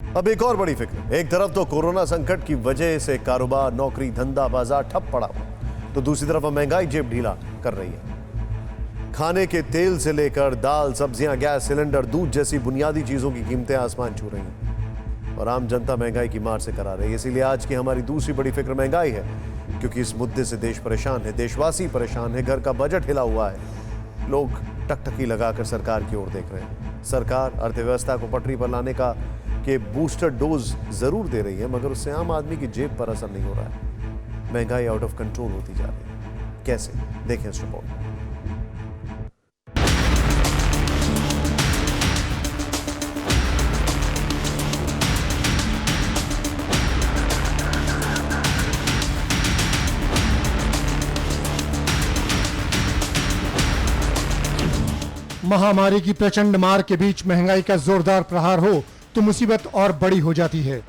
अब एक और बड़ी फिक्र, एक तरफ तो कोरोना संकट की वजह से कारोबार, नौकरी, धंधा, बाजार ठप पड़ा हुआ, तो दूसरी तरफ महंगाई जेब ढीला कर रही है। खाने के तेल से लेकर दाल, सब्जियां, गैस सिलेंडर, दूध जैसी बुनियादी चीजों की कीमतें आसमान छू रही हैं और आम जनता महंगाई की मार से करा रही है। इसीलिए आज की हमारी दूसरी बड़ी फिक्र महंगाई है, क्योंकि इस मुद्दे से देश परेशान है, देशवासी परेशान है, घर का बजट हिला हुआ है, लोग टकटकी लगाकर सरकार की ओर देख रहे हैं। सरकार अर्थव्यवस्था को पटरी पर लाने का के बूस्टर डोज जरूर दे रही है, मगर उससे आम आदमी की जेब पर असर नहीं हो रहा है। महंगाई आउट ऑफ कंट्रोल होती जा रही है। कैसे, देखें इस रिपोर्ट। महामारी की प्रचंड मार के बीच महंगाई का जोरदार प्रहार हो तो मुसीबत और बड़ी हो जाती है।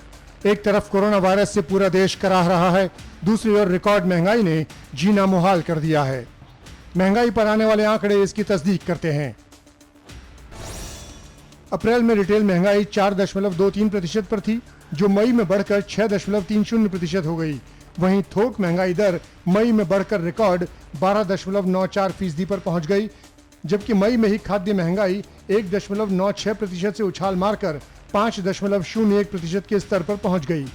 एक तरफ कोरोना वायरस से पूरा देश कराह रहा है, दूसरी ओर रिकॉर्ड महंगाई ने जीना मुहाल कर दिया है। महंगाई पर आने वाले आंकड़े इसकी तस्दीक करते हैं। अप्रैल में रिटेल महंगाई 4.23% पर थी, जो मई में बढ़कर 6.30% हो गई। वहीं थोक महंगाई दर मई में बढ़कर रिकॉर्ड 12.94% पर पहुंच गई, जबकि मई में ही खाद्य महंगाई 1.96% से उछाल मारकर 5.01% के स्तर पर पहुंच गई।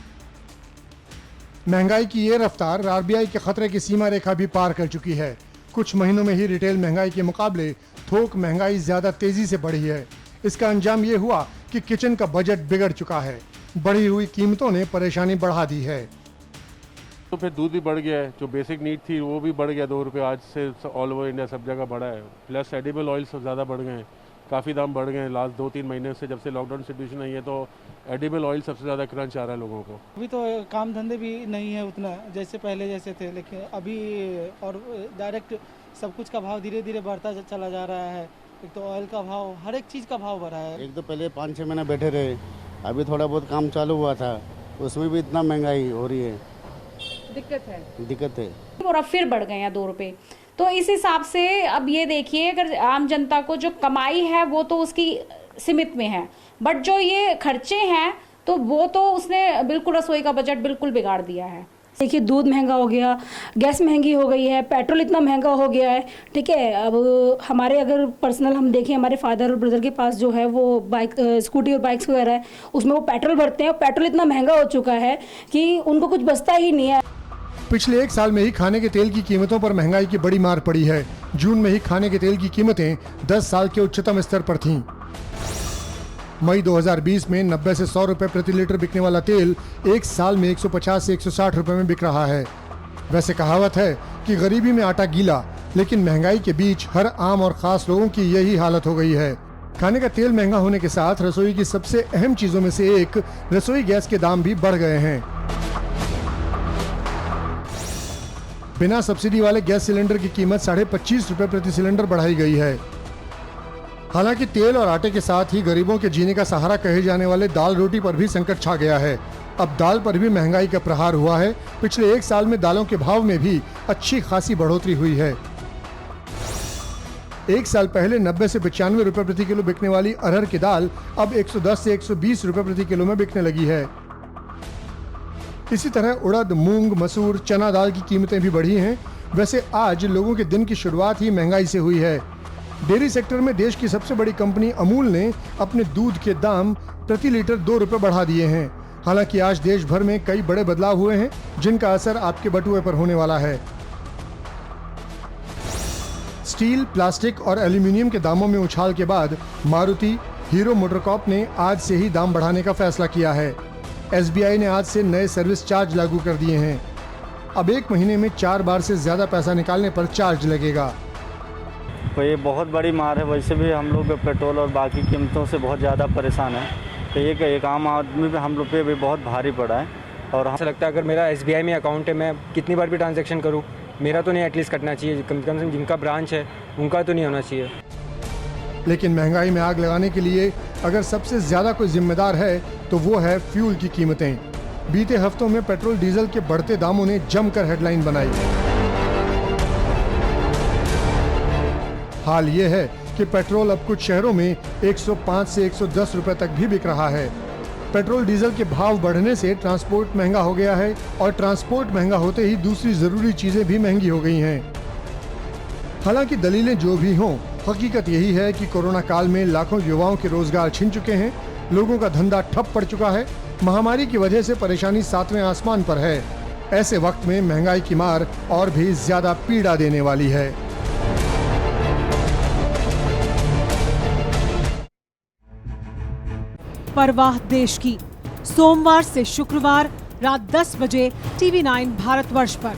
महंगाई की ये रफ्तार आरबीआई के खतरे की सीमा रेखा भी पार कर चुकी है। कुछ महीनों में ही रिटेल महंगाई के मुकाबले थोक महंगाई ज्यादा तेजी से बढ़ी है। इसका अंजाम ये हुआ कि किचन का बजट बिगड़ चुका है। बढ़ी हुई कीमतों ने परेशानी बढ़ा दी है। तो फिर दूध भी बढ़ गया है, जो बेसिक नीड थी वो भी बढ़ गया, 2 रुपये आज से ऑल ओवर इंडिया सब जगह बढ़ा है। प्लस एडिबल ऑयल सब ज़्यादा बढ़ गए हैं, काफ़ी दाम बढ़ गए हैं लास्ट 2-3 महीने से। जब से लॉकडाउन सिचुएशन आई है तो एडिबल ऑयल सबसे ज़्यादा क्रंच आ रहा है लोगों को। अभी तो काम धंधे भी नहीं है उतना जैसे पहले जैसे थे, लेकिन अभी और डायरेक्ट सब कुछ का भाव धीरे धीरे बढ़ता चला जा रहा है। एक तो ऑयल का भाव, हर एक चीज़ का भाव बढ़ा है। एक तो पहले 5-6 महीने बैठे रहे, अभी थोड़ा बहुत काम चालू हुआ था, उसमें भी इतना महंगाई हो रही है, दिक्कत है। और अब फिर बढ़ गए हैं 2 रुपए। तो इस हिसाब से अब ये देखिए, अगर आम जनता को जो कमाई है वो तो उसकी सीमित में है, बट जो ये खर्चे हैं तो वो तो उसने बिल्कुल रसोई का बजट बिल्कुल बिगाड़ दिया है। देखिए, दूध महंगा हो गया, गैस महंगी हो गई है, पेट्रोल इतना महंगा हो गया है। ठीक है, अब हमारे अगर पर्सनल हम देखें, हमारे फादर और ब्रदर के पास जो है वो बाइक, स्कूटी और बाइक्स वगैरह है, उसमें वो पेट्रोल भरते हैं और पेट्रोल इतना महंगा हो चुका है कि उनको कुछ बचता ही नहीं है। पिछले एक साल में ही खाने के तेल की कीमतों पर महंगाई की बड़ी मार पड़ी है। जून में ही खाने के तेल की कीमतें 10 साल के उच्चतम स्तर पर थीं। मई 2020 में 90 से 100 रुपए प्रति लीटर बिकने वाला तेल एक साल में 150 से 160 रुपए में बिक रहा है। वैसे कहावत है कि गरीबी में आटा गीला, लेकिन महंगाई के बीच हर आम और खास लोगों की यही हालत हो गई है। खाने का तेल महंगा होने के साथ रसोई की सबसे अहम चीजों में से एक रसोई गैस के दाम भी बढ़ गए हैं। बिना सब्सिडी वाले गैस सिलेंडर की कीमत 25.5 रुपए प्रति सिलेंडर बढ़ाई गई है। हालांकि तेल और आटे के साथ ही गरीबों के जीने का सहारा कहे जाने वाले दाल रोटी पर भी संकट छा गया है। अब दाल पर भी महंगाई का प्रहार हुआ है। पिछले एक साल में दालों के भाव में भी अच्छी खासी बढ़ोतरी हुई है। एक साल पहले 90 से 95 रुपए प्रति किलो बिकने वाली अरहर की दाल अब 110 से 120 रुपए प्रति किलो में बिकने लगी है। इसी तरह उड़द, मूंग, मसूर, चना दाल की कीमतें भी बढ़ी हैं। वैसे आज लोगों के दिन की शुरुआत ही महंगाई से हुई है। डेयरी सेक्टर में देश की सबसे बड़ी कंपनी अमूल ने अपने दूध के दाम प्रति लीटर 2 रुपए बढ़ा दिए हैं। हालांकि आज देश भर में कई बड़े बदलाव हुए हैं, जिनका असर आपके बटुए पर होने वाला है। स्टील, प्लास्टिक और एल्यूमिनियम के दामों में उछाल के बाद मारुति, हीरो मोटरकॉर्प ने आज से ही दाम बढ़ाने का फैसला किया है। एसबीआई ने आज से नए सर्विस चार्ज लागू कर दिए हैं। अब एक महीने में 4 बार से ज्यादा पैसा निकालने पर चार्ज लगेगा। तो ये बहुत बड़ी मार है। वैसे भी हम लोग पेट्रोल और बाकी कीमतों से बहुत ज़्यादा परेशान है, तो ये एक आम आदमी पे हम लोग पे भी बहुत भारी पड़ा है। और ऐसा लगता है अगर मेरा एसबीआई में अकाउंट है, मैं कितनी बार भी ट्रांजैक्शन करूं, मेरा तो नहीं एटलीस्ट कटना चाहिए। कम से कम जिनका ब्रांच है उनका तो नहीं होना चाहिए। लेकिन महंगाई में आग लगाने के लिए अगर सबसे ज्यादा कोई जिम्मेदार है तो वो है फ्यूल की कीमतें। बीते हफ्तों में पेट्रोल डीजल के बढ़ते दामों ने जमकर हेडलाइन बनाई। हाल ये है कि पेट्रोल अब कुछ शहरों में 105 से 110 रुपए तक भी बिक रहा है। पेट्रोल डीजल के भाव बढ़ने से ट्रांसपोर्ट महंगा हो गया है और ट्रांसपोर्ट महंगा होते ही दूसरी जरूरी चीजें भी महंगी हो गई हैं। हालांकि दलीलें जो भी हों, हकीकत यही है कि कोरोना काल में लाखों युवाओं के रोजगार छिन चुके हैं, लोगों का धंधा ठप पड़ चुका है, महामारी की वजह से परेशानी 7वें आसमान पर है। ऐसे वक्त में महंगाई की मार और भी ज्यादा पीड़ा देने वाली है। परवाह देश की, सोमवार से शुक्रवार रात 10 बजे TV9 भारतवर्ष पर।